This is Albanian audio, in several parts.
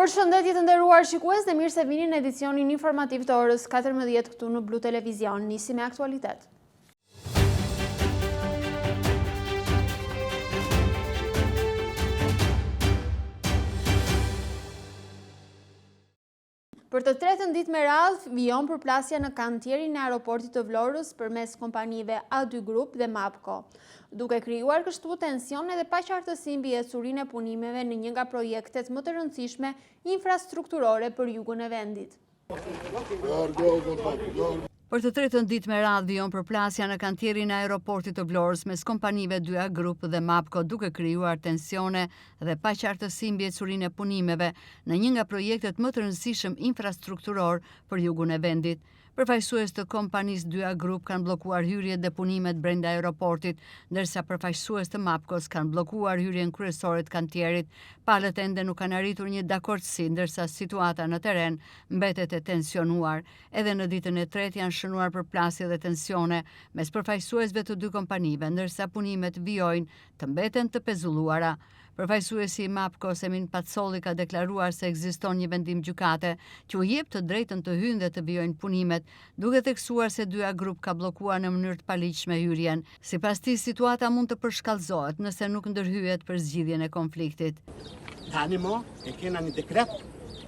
Përshëndetje të nderuar shikues dhe mirë se vini në edicionin informativ të orës 14 këtu në Blu Televizion. Nisi me aktualitet. Për të tretën ditë me radhë, vijon përplasja në kantierin e aeroportit të Vlorës përmes kompanive A2 Group dhe Mapco, duke krijuar kështu tensione dhe paqartësi mbi ecurinë e punimeve në një nga projektet më të rëndësishme infrastrukturore për jugun e vendit. Për të tretën ditë me radhë vijon përplasja në kantierin e aeroportit të Vlorës mes kompanive 2A Group dhe Mapco, duke krijuar tensione dhe paqartësi mbi ecurinë e punimeve në një nga projektet më të rëndësishëm infrastrukturor për jugun e vendit. Përfaqësues të kompanisë 2A Group kanë bllokuar hyrjet dhe punimet brenda aeroportit, ndërsa përfaqësues të Mapcos kanë bllokuar hyrjen kryesore të kantierit. Palët ende nuk kanë arritur një dakordsi, ndërsa situata në terren mbetet e tensionuar. Edhe në ditën e tretë janë shënuar përplasje dhe tensione mes përfaqësuesve të dy kompanive, ndërsa punimet vijojnë të mbeten të pezulluara. Përfaqësuesi i Mapco, Semin Patsolli, ka deklaruar se ekziston një vendim gjykate që u jep të drejtën të hyjnë dhe të vijojnë punimet, duke theksuar se 2A Group ka bllokuar në mënyrë të paligjshme hyrjen. Sipas tij, situata mund të përshkallëzohet nëse nuk ndërhyjet për zgjidhjen e konfliktit. Tani mo e kena një dekret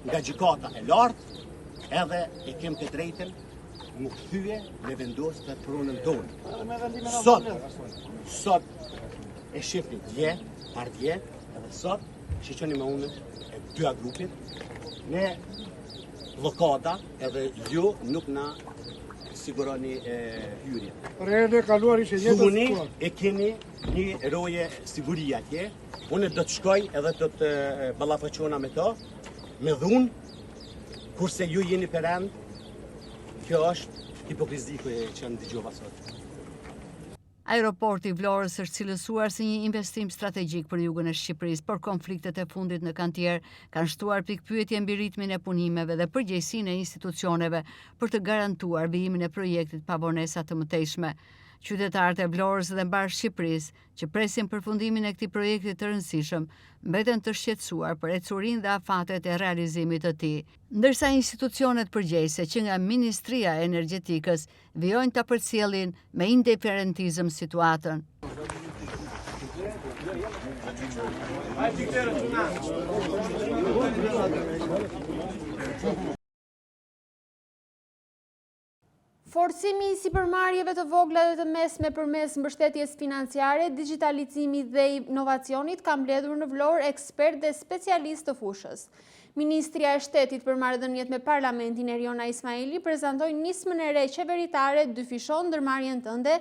nga gjykata e lartë, edhe e kem të drejtën më kthye me vendos të pronën tonë. Sot e shifni dje, pardje, edhe sot shiqoni me unë e 2A Grupit, ne blokada edhe ju nuk na siguroni hyrje. Suni e keni një roje siguria atje, unë do të shkoj edhe do të ballafaqona me to, me dhunë, kurse ju jeni perand. Kjo është hipokrizi që ndëgjova sot. Aeroporti i Vlorës është cilësuar si një investim strategjik për jugun e Shqipërisë, por konfliktet e fundit në kantier kanë shtuar pikpyetje mbi ritmin e punimeve dhe përgjegjësinë e institucioneve për të garantuar vijimin e projektit pa vonesa të mëtejshme. Qytetarët e Vlorës dhe mbar Shqipërisë që presin përfundimin e këtij projekti të rëndësishëm mbeten të shqetësuar për ecurinë dhe afatet e realizimit të tij, ndërsa institucionet përgjegjëse që nga Ministria e Energjetikës vijojnë ta përcjellin me indiferentizëm situatën. Forcimi i sipërmarrjeve të vogla dhe të mesme përmes mbështetjes financiare, digitalizimi dhe inovacionit ka mbledhur në Vlorë ekspert dhe specialist të fushës. Ministria e Shtetit për marrëdhëniet me Parlamentin Eriona Ismaili prezantoi nismën e re qeveritare dyfishon ndërmarrjen tënde,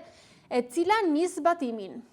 e cila nis zbatimin.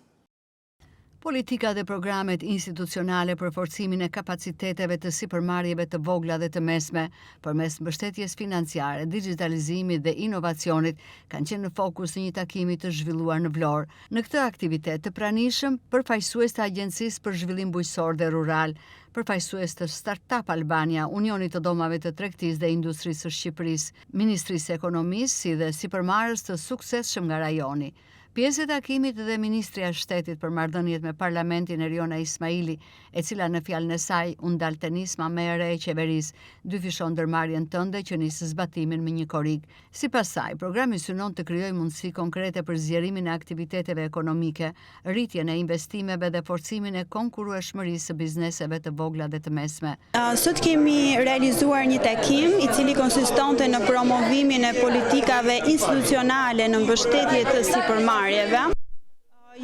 Politika dhe programet institucionale për forcimin e kapaciteteve të sipërmarrjeve të vogla dhe të mesme përmes mbështetjes financiare, digitalizimit dhe inovacionit kanë qenë në fokus në një takimi të zhvilluar në Vlorë. Në këtë aktivitet të pranishëm, përfaqësues të Agjencisë për Zhvillim Bujqësor dhe Rural, përfaqësues të Startup Albania, Unionit të Domave të Tregtisë dhe Industrisë së Shqipërisë, Ministrisë së Ekonomisë, si dhe sipërmarrës të suksesshëm nga rajoni. Pjesë e takimit dhe Ministria e Shtetit për marrëdhëniet me Parlamentin Eriona Ismaili, e cila në fjalën e saj u ndal te nisma më e re e qeverisë, dyfishon ndërmarrjen tënde që nis zbatimin me një korrik. Sipas saj, programi synon të krijojë mundësi konkrete për zgjerimin e aktiviteteve ekonomike, rritjen e investimeve dhe forcimin e konkurrueshmërisë së bizneseve të vogla dhe të mesme. Sot kemi realizuar një takim i cili konsistonte në promovimin e politikave institucionale në mbështetje të sipërmarrjeve.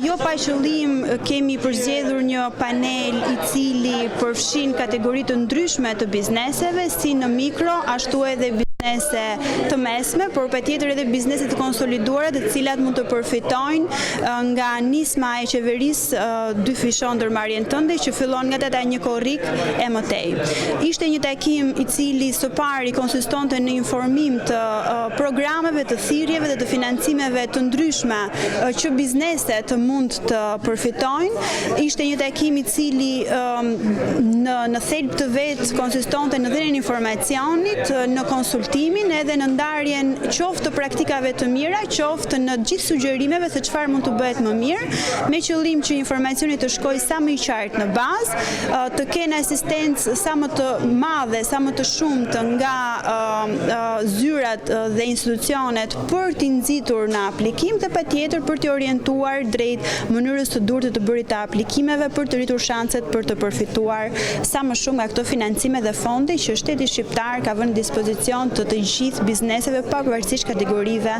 Jo pa qëllim kemi përzgjedhur një panel i cili përfshin kategori të ndryshme të bizneseve, si në mikro, ashtu edhe biznese të mesme, por patjetër edhe biznese të konsoliduara, të cilat mund të përfitojnë nga nisma e qeverisë dyfishon ndërmarrjen tënde, që fillon nga data 1 korrik e mëtej. Ishte një takim i cili së pari konsistonte në informim të programeve, të thirrjeve dhe të financimeve të ndryshme që bizneset mund të përfitojnë. Ishte një takim i cili në thelb të vet konsistonte në dhënien e informacionit, në konsultim konsultimin edhe në ndarjen qoftë të praktikave të mira, qoftë në gjithë sugjerimeve se çfarë mund të bëhet më mirë, me qëllim që informacioni të shkojë sa më i qartë në bazë, të kenë asistencë sa më të madhe, sa më të shumtë nga zyrat dhe institucionet për t'i nxitur në aplikim dhe patjetër për t'i orientuar drejt mënyrës të durtë të bërit të aplikimeve për të rritur shanset për të përfituar sa më shumë nga këto financime dhe fondi që shteti shqiptar ka vënë në dispozicion të gjithë bizneseve pavarësisht kategorive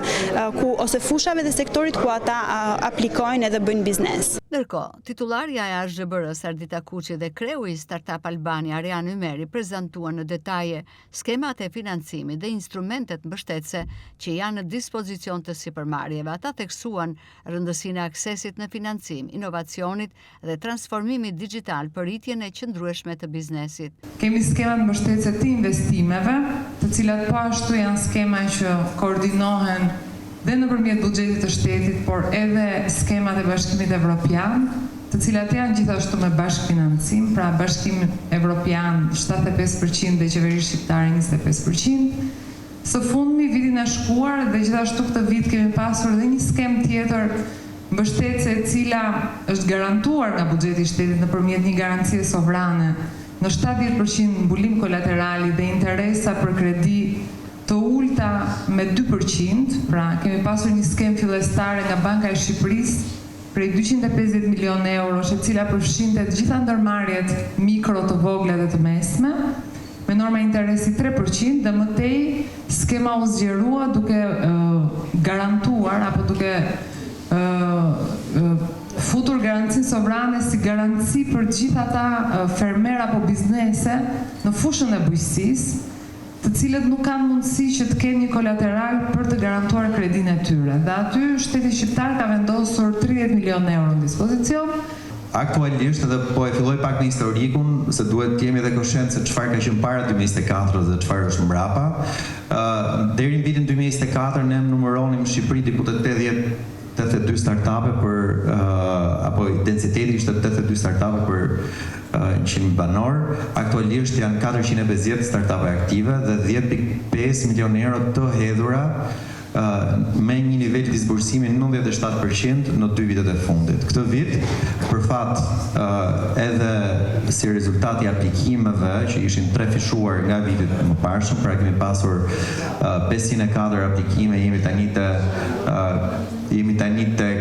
ose fushave dhe sektorit ku ata aplikojnë edhe bëjnë biznes. Ndërkohë, titullarja e ASHBR-s Ardita Kuçi dhe kreu i Startup Albania Arian Ymeri prezantuan në detaje skemat e financimit dhe instrumentet mbështetëse që janë në dispozicion të sipërmarrjeve. Ata theksuan rëndësinë e aksesit në financim, inovacionit dhe transformimit digital për rritjen e qëndrueshme të biznesit. Kemi skemat mbështetëse të investimeve, të cilat po ashtu janë skema që koordinohen dhe nëpërmjet buxhetit të shtetit, por edhe skemat e Bashkimit Evropian, të cilat janë gjithashtu me bashkëfinancim, pra Bashkimi Evropian 75% dhe Qeveria Shqiptare 25%. Së fundmi vitin e shkuar dhe gjithashtu këtë vit kemi pasur edhe një skem tjetër mbështetëse e cila është garantuar nga buxheti i shtetit nëpërmjet një garancie sovrane në 70% mbulim kolaterali dhe interesa për kredi të ulta me 2%, pra kemi pasur një skem fillestare nga Banka e Shqipërisë prej 250 milion eurosh, e cila përfshinte të gjitha ndërmarrjet mikro, të vogla dhe të mesme, me norma interesi 3% dhe mëtej skema u zgjerua duke garantuar apo duke futur garancinë sovrane si garanci për gjitha ata fermer apo biznese në fushën e bujqësisë, të cilët nuk kanë mundësi që të kenë një kolateral për të garantuar kredinë e tyre. Dhe aty shteti shqiptar ka vendosur 30 milion euro në dispozicion. Aktualisht edhe po e filloj pak në historikun, se duhet të jemi dhe koshent se çfarë ka qenë para 2024 dhe çfarë është mbrapa. Deri në vitin 2024 ne numëronim në Shqipëri diku te 82 startupe për apo densiteti ishte 82 startupe për 100 banor. Aktualisht janë 450 startupe aktive dhe 10.5 milion euro të hedhura me një nivel disbursimi 97% në 2 vitet e fundit. Këtë vit, për fat, edhe si rezultati aplikimeve që ishin 3 fishuar nga vitit më parshëm, pra kemi pasur 504 aplikime, jemi tani tek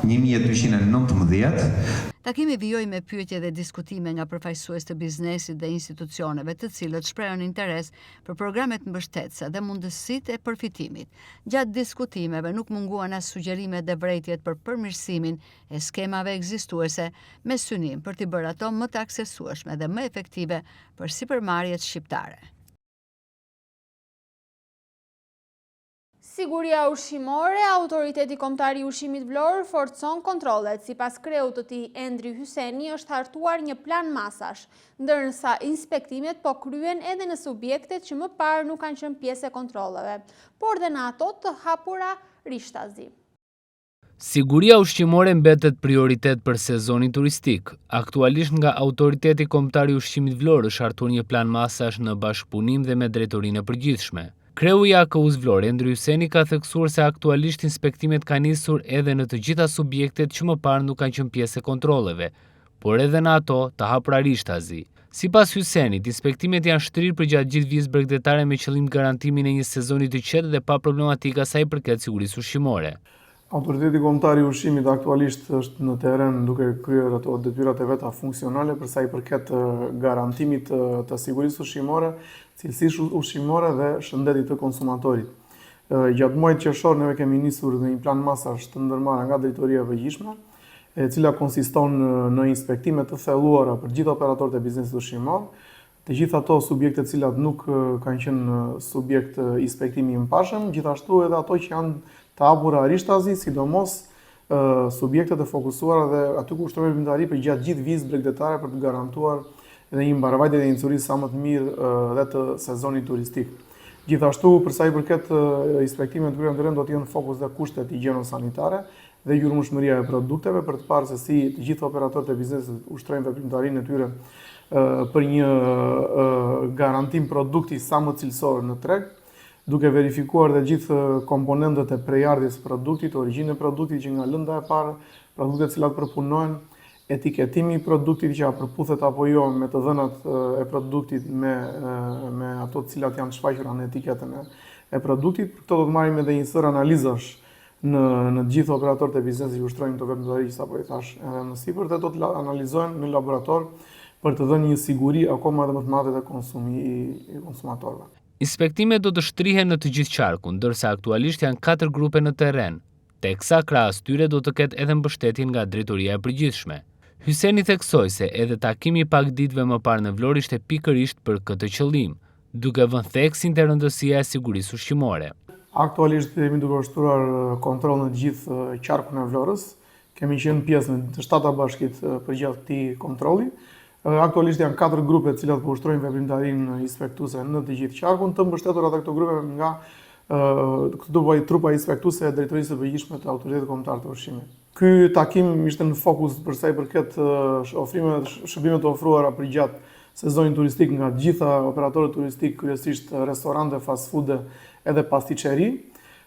1219. Takimi vijoi me pyetje dhe diskutime nga përfaqësues të biznesit dhe institucioneve, të cilët shprehën interes për programet mbështetëse dhe mundësitë e përfitimit. Gjatë diskutimeve nuk munguan as sugjerimet dhe vërejtjet për përmirësimin e skemave ekzistuese me synim për t'i bërë ato më të aksesueshme dhe më efektive për sipërmarrjet shqiptare. Siguria ushqimore, Autoriteti Kombëtar i Ushqimit Vlorë forcon kontrollet. Sipas kreut të tij Endri Hyseni është hartuar një plan masash, ndërsa inspektimet po kryen edhe në subjektet që më parë nuk kanë qenë pjesë e kontrolleve, por dhe në ato të hapura rishtazi. Siguria ushqimore mbetet prioritet për sezonin turistik. Aktualisht nga Autoriteti Kombëtar i Ushqimit Vlorë është hartuar një plan masash në bashkëpunim dhe me drejtorinë e përgjithshme. Kreu i AKU-s Vlorë, Endri Hyseni, ka theksuar se aktualisht inspektimet kanë nisur edhe në të gjitha subjektet që më parë nuk kanë qenë pjesë e kontrolleve, por edhe në ato të hapura rishtazi. Sipas Hysenit, inspektimet janë shtrirë përgjatë gjithë vijës bregdetare me qëllim garantimin e një sezoni të qetë dhe pa problematika sa i përket sigurisë ushqimore. Autoriteti Kombëtar i Ushqimit aktualisht është në teren duke kryer ato detyrat e veta funksionale për sa i përket garantimit të sigurisë ushqimore, cilësisë ushqimore dhe shëndetit të konsumatorit. Gjatë muajit qershor neve kemi nisur në një plan masash të ndërmarrë nga drejtoria e përgjithshme, e cila konsiston në inspektime të thelluara për gjithë operatorët e biznesit ushqimor, të gjithë ato subjekte të cilat nuk kanë qenë subjekt inspektimi i mëparshëm, gjithashtu edhe ato që janë të hapura rishtazi, sidomos subjektet e fokusuara dhe aty ku ushtrojmë veprimtari për gjatë gjithë vijës bregdetare për të garantuar edhe një mbarvajtje dhe incurisë sa më të mirë dhe të sezonit turistik. Gjithashtu, për sa i përket inspektimet kryer në teren, do të jenë fokus dhe kushtet higjieno-sanitare dhe gjurmëshmëria e produkteve për të parë se si të gjithë operatorët e biznesit ushtrojnë veprimtarinë e tyre për një garantim produkti sa më cilësor në treg, duke verifikuar dhe gjithë komponentët e prejardhjes produktit, origjinë e produktit që nga lënda e parë, produktet cilat përpunohen, etiketimi i produktit që përputhet apo jo me të dhënat e produktit me ato të cilat janë shfaqura në etiketën e produktit. Këto do të marrim edhe një sër analizash në gjithë operatorët e biznesit që ushtrojnë të veprimtari që sapo i thash edhe më sipër, dhe do të analizohen në laborator për të dhënë një siguri akoma edhe më të madhe të konsumatorëve. Inspektimet do të shtrihen në të gjithë qarkun, ndërsa aktualisht janë 4 grupe në terren, teksa krahas tyre do të ketë edhe mbështetjen nga drejtoria e përgjithshme. Hyseni theksoi se edhe takimi i pak ditëve më parë në Vlorë ishte pikërisht për këtë qëllim, duke vënë theksin te rëndësia e sigurisë ushqimore. Aktualisht jemi duke ushtruar kontroll në gjithë qarkun e Vlorës. Kemi qenë pjesë në të 7 bashkit përgjatë këtij kontrolli. Aktualisht janë 4 grupe të cilat po ushtrojnë veprimtarinë inspektuese në të gjithë qarkun, të mbështetura ata këto grupe nga trupa inspektuese e drejtorisë së përgjithshme të Autoritetit Kombëtar të Ushqimit. Ky takim ishte në fokus për sa i përket shërbimeve të ofruara përgjatë sezonit turistik nga të gjitha operatorët turistik, kryesisht restorante, fast food edhe pastiçeri,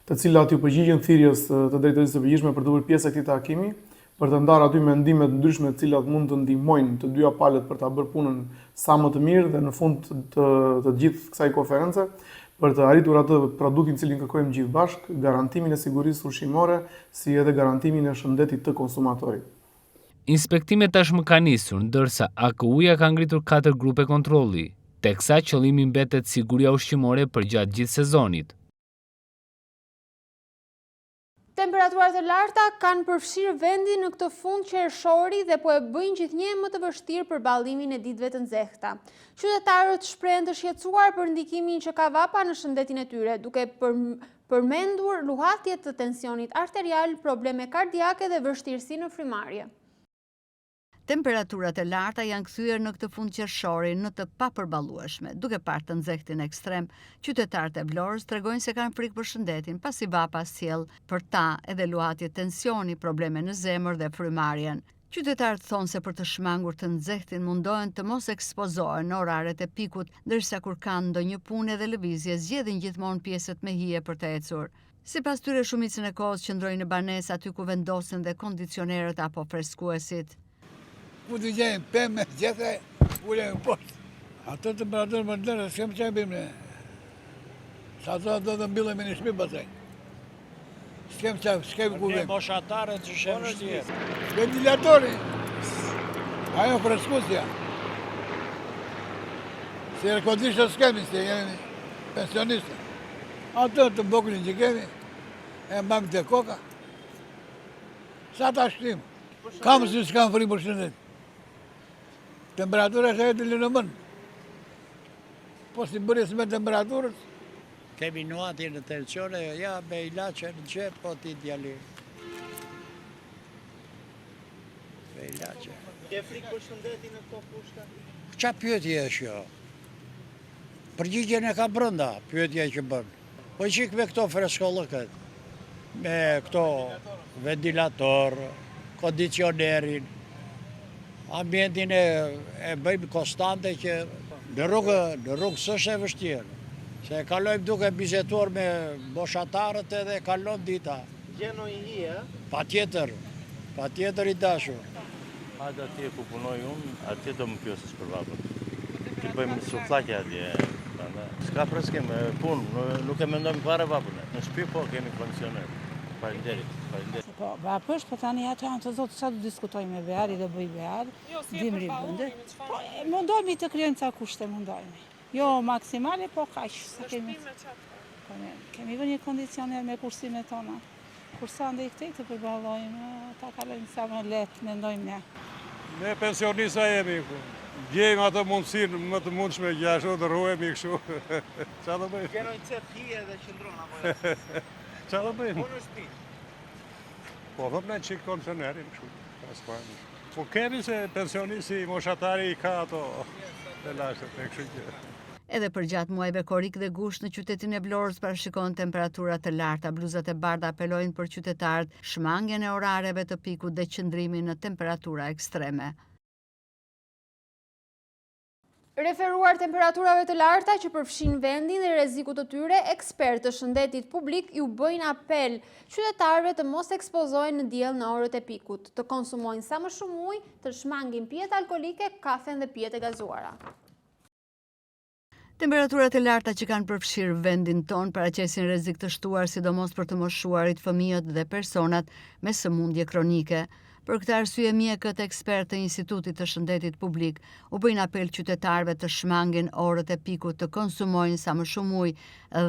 të cilat ju përgjigjen thirrjes të drejtorisë së përgjithshme për të bërë pjesë e këtij takimi, për të ndarë aty mendimet ndryshme të cilat mund të ndihmojnë të dyja palët për ta bërë punën sa më të mirë dhe në fund të gjithë kësaj konference për të arritur atë produktin cilin kërkojmë gjithë bashkë, garantimin e sigurisë ushqimore, si edhe garantimin e shëndetit të konsumatorit. Inspektimet tashmë kanë nisur, ndërsa AKU-ja ka ngritur 4 grupe kontrolli, teksa qëllimi mbetet siguria ushqimore për gjatë gjithë sezonit. Temperaturat e larta kanë përfshirë vendin në këtë fund qershori dhe po e bëjnë gjithnjë më të vështirë për ballimin e ditëve të nxehta. Qytetarët shprehen të shqetësuar për ndikimin që ka vapa në shëndetin e tyre, duke përmendur luhatje të tensionit arterial, probleme kardiake dhe vështirësi në frymarrje. Temperaturat e larta janë kthyer në këtë fund qershori në të papërballueshme. Duke parë të nxehtin ekstrem, qytetarët e Vlorës tregojnë se kanë frikë për shëndetin, pasi vapa sjell për ta edhe luhatje tensioni, probleme në zemër dhe frymarrjen. Qytetarët thonë se për të shmangur të nxehtin mundohen të mos ekspozohen në oraret e pikut, ndërsa kur kanë ndonjë punë edhe lëvizje zgjedhin gjithmonë pjesët me hije për të ecur. Sipas tyre, shumicën e kohës qëndrojnë në banesë aty ku vendosen dhe kondicionerët apo freskuesit. Ku të gjejmë pemë, gjithë, ulemi poshtë. Ato temperaturë më ndërë, s'kem që e bimë. Sa të do të mbillemi në shpi pasaj. S'kem që, s'kem ku bimë. Moshatarët që shemë shtjerë. Ventilatori, ajo freskusja. Si rekodishtë s'kemi, se jemi pensionistë. Ato të bokunin që kemi, e mbam të koka. Sa ta shtim. Kam si s'kam fri për shëndet. Temperatura është e të linë mënë. Po si bëris me temperaturës. Kemi nuati në tensione, ja me ilaçe në gjep, po ti djali. Me ilaçe. Ke frikë për shëndetin në këto kushte? Qa pyetje është jo? Përgjigjen e ka brënda, pyetje që bënë. Po qik me këto freskollëkët, me këto ventilator, kondicionerin, ambientin e bëjmë konstante që në rrugë s'është e vështirë. Se kalojmë duke bizetuar me moshatarët edhe kalon dita. Gjenoj hije? Pa tjetër i dashur. Hajde atje ku punoj unë, atje do më pjosës për vapër. Ti bëjmë suflaqe atje. S'ka preskim, punë, nuk e mendojmë fare vapërne. Në shtëpi po kemi kondicioner. Faleminderit. Po, vapësh, po tani ato janë të zotë, sa du diskutojmë me Beari dhe bëj Beari, dimri bënde. Po, mundohemi të kryojmë ca kushte, mundohemi. Jo maksimale, po kaq. Kemi vë një kondicioner me kursimet tona. Kursa ndë i këtej të përballojmë, ta kalojmë sa më letë, mendojmë ne. Ne pensionista jemi, gjejmë ato mundësinë më të mundshme gjashtu të ruhemi kështu. Qa do bëjmë? Gjenoj cep hije dhe qëndron apo? Qa do bëjmë? Po në shtëpi. Po dhëmë në qikë kondicionerin kështu. Po kemi se pensionisti moshatari i ka ato të lashtet e kështu që. Edhe për gjatë muajve korrik dhe gusht në qytetin e Vlorës parashikohen temperaturat të larta. Bluzat e bardha apelojnë për qytetarët shmangjen e orareve të pikut dhe qëndrimin në temperatura ekstreme. Referuar temperaturave të larta që përfshin vendin dhe rrezikut të tyre, ekspertë të shëndetit publik ju bëjnë apel qytetarëve të mos ekspozohen në diell në orët e pikut, të konsumojnë sa më shumë ujë, të shmangin pijet alkolike, kafen dhe pijet e gazuara. Temperaturat e larta që kanë përfshirë vendin ton paraqesin rrezik të shtuar sidomos për të moshuarit, fëmijët dhe personat me sëmundje kronike. Për këtë arsye, mjekët ekspertë të Institutit të Shëndetit Publik u bëjnë apel qytetarëve të shmangin orët e pikut, të konsumojnë sa më shumë ujë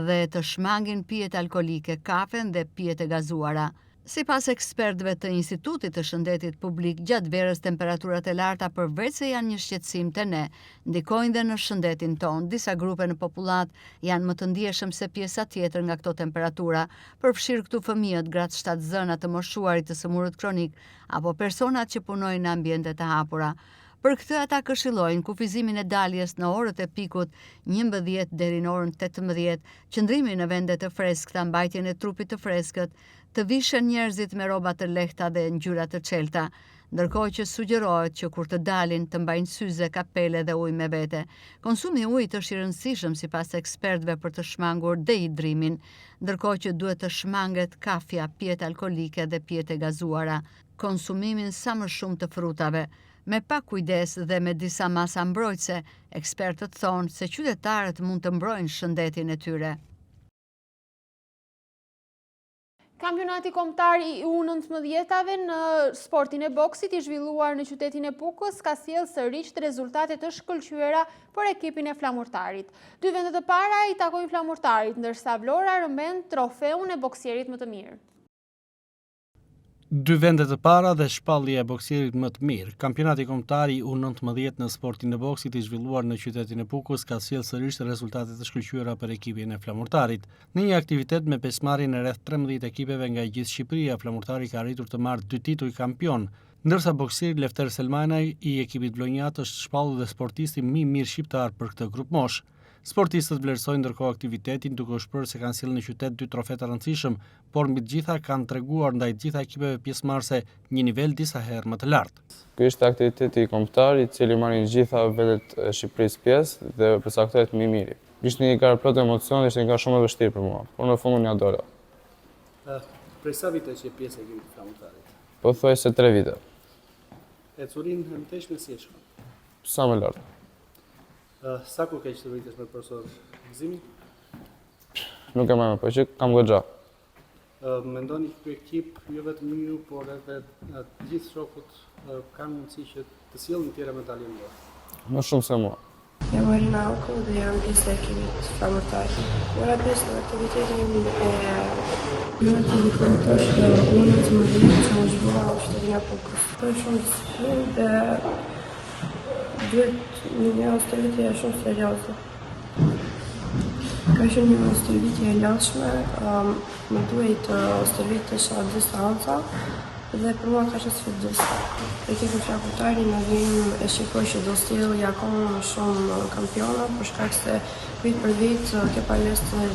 dhe të shmangin pijet alkolike, kafen dhe pijet e gazuara. Sipas ekspertëve të Institutit të Shëndetit Publik, gjatë verës temperaturat e larta përveç se janë një shqetësim te ne, ndikojnë dhe në shëndetin ton. Disa grupe në popullat janë më të ndjeshëm se pjesa tjetër nga këto temperatura, përfshirë këtu fëmijët, gratë shtatzëna, të moshuarit, të sëmurët kronik apo personat që punojnë në ambiente të hapura. Për këtë ata këshillojnë kufizimin e daljes në orët e pikut 11 deri në orën 18, qëndrimin në vende të freskëta, mbajtjen e trupit të freskët, të vishën njerëzit me rroba të lehta dhe ngjyra të çelta, ndërkohë që sugjerohet që kur të dalin të mbajnë syze, kapele dhe ujë me vete. Konsumi i ujit është i rëndësishëm sipas ekspertëve për të shmangur dehidrimin, ndërkohë që duhet të shmanget kafja, pijet alkolike dhe pijet e gazuara. Konsumimin sa më shumë të frutave, me pak kujdes dhe me disa masa mbrojtëse, ekspertët thonë se qytetarët mund të mbrojnë shëndetin e tyre. Kampionati kombëtar i U19-ave në sportin e boksit i zhvilluar në qytetin e Pukës ka sjellë sërish rezultate të shkëlqyera për ekipin e flamurtarit. 2 vendet e para i takojnë flamurtarit, ndërsa Vlora rëmbën trofeun e boksierit më të mirë. 2 vendet e para dhe shpallja e boksierit më të mirë. Kampionati kombëtar i U19 në sportin e boksit i zhvilluar në qytetin e Pukës ka sjellë sërish rezultate të shkëlqyera për ekipin e flamurtarit. Në një aktivitet me pjesëmarrjen e rreth 13 ekipeve nga gjithë Shqipëria, flamurtari ka arritur të marrë 2 tituj kampion, ndërsa boksieri Lefter Selmanaj i ekipit vlonjat është shpallur dhe sportisti më i mirë shqiptar për këtë grup mosh. Sportistët vlerësojnë ndërkohë aktivitetin duke u shprehur se kanë sjellë në qytet 2 trofe të rëndësishëm, por mbi të gjitha kanë treguar ndaj të gjitha ekipeve pjesëmarrëse një nivel disa herë më të lartë. Ky ishte aktiviteti kombëtar i cili marrin gjitha vendet e Shqipërisë pjesë dhe përcaktohet më i miri. Ishte një garë plot emocion dhe ishte një garë shumë e vështirë për mua, por në fund unë ja dola. Prej sa vite që je pjesë e ekipit flamurtarit? Po thuaj se 3 vite. Ecurinë e mëtejshme si e shkon? Sa më lart. Sa kur ke që të vritesh me profesor Gëzimin? Nuk e marr, po që kam goxha. Mendoni që ky ekip jo vetëm ju, por edhe të gjithë shokut kanë mundësi që të sjellin tjera medalje më dorë? Më shumë se mua. Jam Arina Auko dhe jam pjesë e ekipit flamurtarit. Mora pjesë në aktivitetin kombëtar U19 që u zhvillua në qytetin e Pukës. Për shumë disiplinë dhe duhet një stërvitje shumë serioze. Ka qenë një stërvitje e lodhshme, më duhet stërvitesha distanca dhe për mua ka qenë sfidësuese. Ekipi flamurtari në vim e shikoj që do sjellë akoma më shumë kampiona për shkak se vit për vit ke palestër.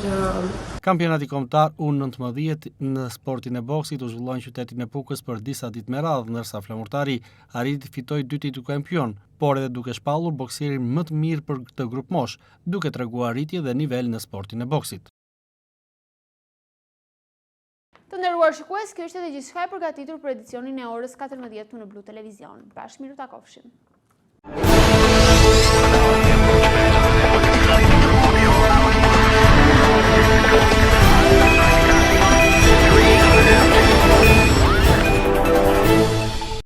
Kampionati kombëtar U19 në sportin e boksit u zhvilloi në qytetin e Pukës për disa ditë me radhë, ndërsa flamurtari arriti të fitojë 2 titull kampion, por edhe duke shpallur boksierin më të mirë për këtë grup mosh, duke treguar arritje dhe nivel në sportin e boksit. Të nderuar shikues, kjo ishte dhe gjithçka e përgatitur për edicionin e orës 14 në Blu Televizion. Bashkë miru takofshim.